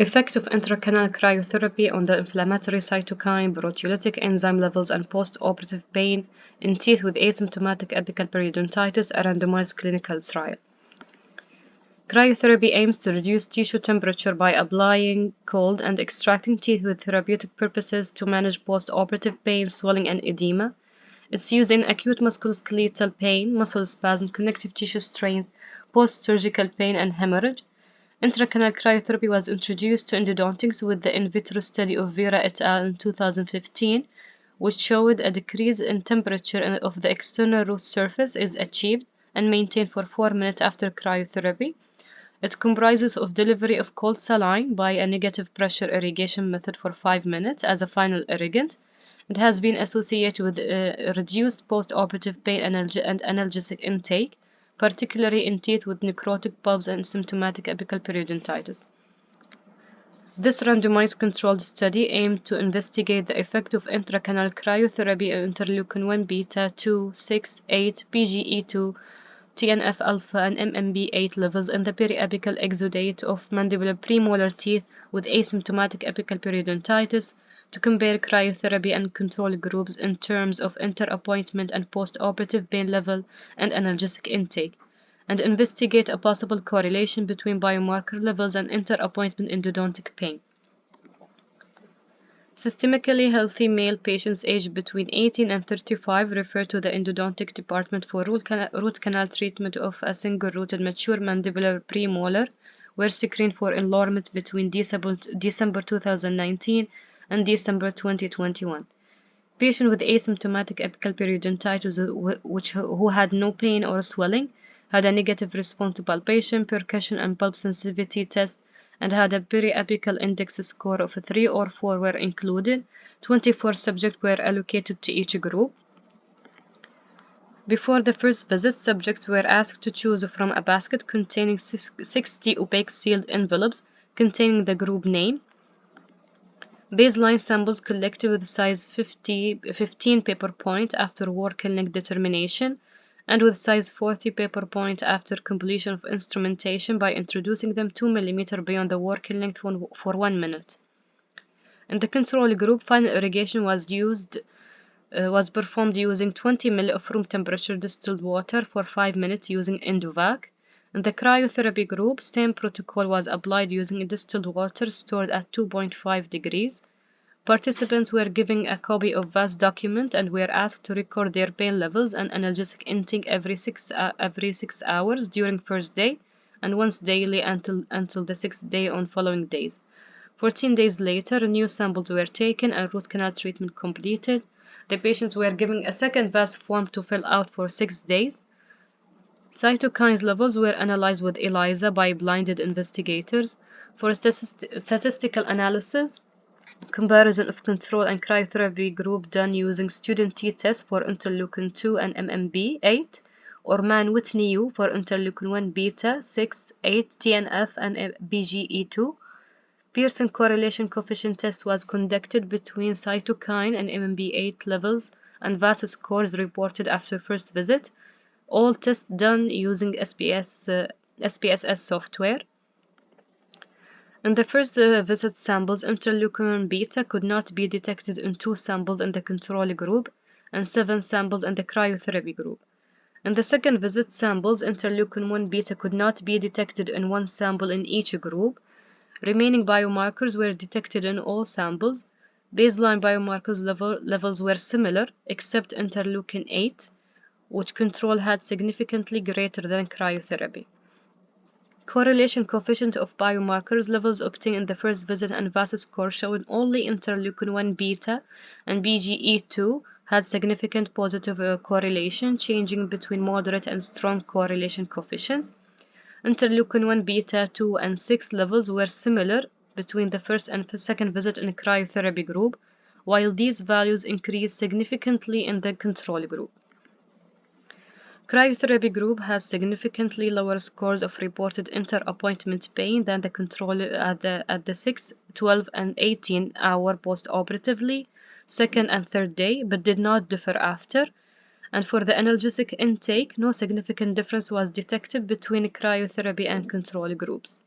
Effect of intracanal cryotherapy on the inflammatory cytokine, proteolytic enzyme levels, and post-operative pain in teeth with asymptomatic apical periodontitis, a randomized clinical trial. Cryotherapy aims to reduce tissue temperature by applying cold and extracting teeth with therapeutic purposes to manage post-operative pain, swelling, and edema. It's used in acute musculoskeletal pain, muscle spasm, connective tissue strains, post-surgical pain, and hemorrhage. Intracanal cryotherapy was introduced to endodontics with the in vitro study of Vera et al. In 2015, which showed a decrease in temperature of the external root surface is achieved and maintained for 4 minutes after cryotherapy. It comprises of delivery of cold saline by a negative pressure irrigation method for 5 minutes as a final irrigant. It has been associated with reduced post-operative pain and analgesic intake, particularly in teeth with necrotic pulps and symptomatic apical periodontitis. This randomized controlled study aimed to investigate the effect of intracanal cryotherapy on interleukin-1 beta, 2, 6, 8, PGE2, TNF-alpha, and MMP8 levels in the periapical exudate of mandibular premolar teeth with asymptomatic apical periodontitis, to compare cryotherapy and control groups in terms of inter-appointment and post-operative pain level and analgesic intake, and investigate a possible correlation between biomarker levels and inter-appointment endodontic pain. Systemically healthy male patients aged between 18 and 35 referred to the endodontic department for root canal treatment of a single-rooted mature mandibular premolar were screened for enrollment between December 2019 and December 2021. Patients with asymptomatic apical periodontitis who had no pain or swelling had a negative response to palpation, percussion, and pulp sensitivity tests and had a periapical index score of 3 or 4 were included. 24 subjects were allocated to each group. Before the first visit, subjects were asked to choose from a basket containing 60 opaque sealed envelopes containing the group name. Baseline samples collected with size 15 paper point after working length determination and with size 40 paper point after completion of instrumentation by introducing them 2 mm beyond the working length for 1 minute. In the control group, final irrigation was performed using 20 ml of room temperature distilled water for 5 minutes using Endovac. In the cryotherapy group, same protocol was applied using distilled water stored at 2.5 degrees. Participants were given a copy of VAS document and were asked to record their pain levels and analgesic intake every 6 hours during first day and once daily until the 6th day on following days. 14 days later, new samples were taken and root canal treatment completed. The patients were given a second VAS form to fill out for 6 days. Cytokines levels were analyzed with ELISA by blinded investigators. For statistical analysis, comparison of control and cryotherapy group done using student t-test for interleukin-2 and MMP8, or Mann-Whitney U for interleukin-1 beta, 6, 8, TNF, and PGE2. Pearson correlation coefficient test was conducted between cytokine and MMP8 levels and VAS scores reported after first visit. All tests done using SPSS software. In the first visit samples, interleukin beta could not be detected in 2 samples in the control group and 7 samples in the cryotherapy group. In the second visit samples, interleukin-1 beta could not be detected in 1 sample in each group. Remaining biomarkers were detected in all samples. Baseline biomarkers levels were similar, except interleukin-8, which control had significantly greater than cryotherapy. Correlation coefficient of biomarkers levels obtained in the first visit and VAS score showed only interleukin-1 beta and PGE2 had significant positive correlation, changing between moderate and strong correlation coefficients. Interleukin-1 beta, 2, and 6 levels were similar between the first and second visit in the cryotherapy group, while these values increased significantly in the control group. Cryotherapy group has significantly lower scores of reported inter-appointment pain than the control at the 6, 12, and 18-hour post-operatively, second and third day, but did not differ after. And for the analgesic intake, no significant difference was detected between cryotherapy and control groups.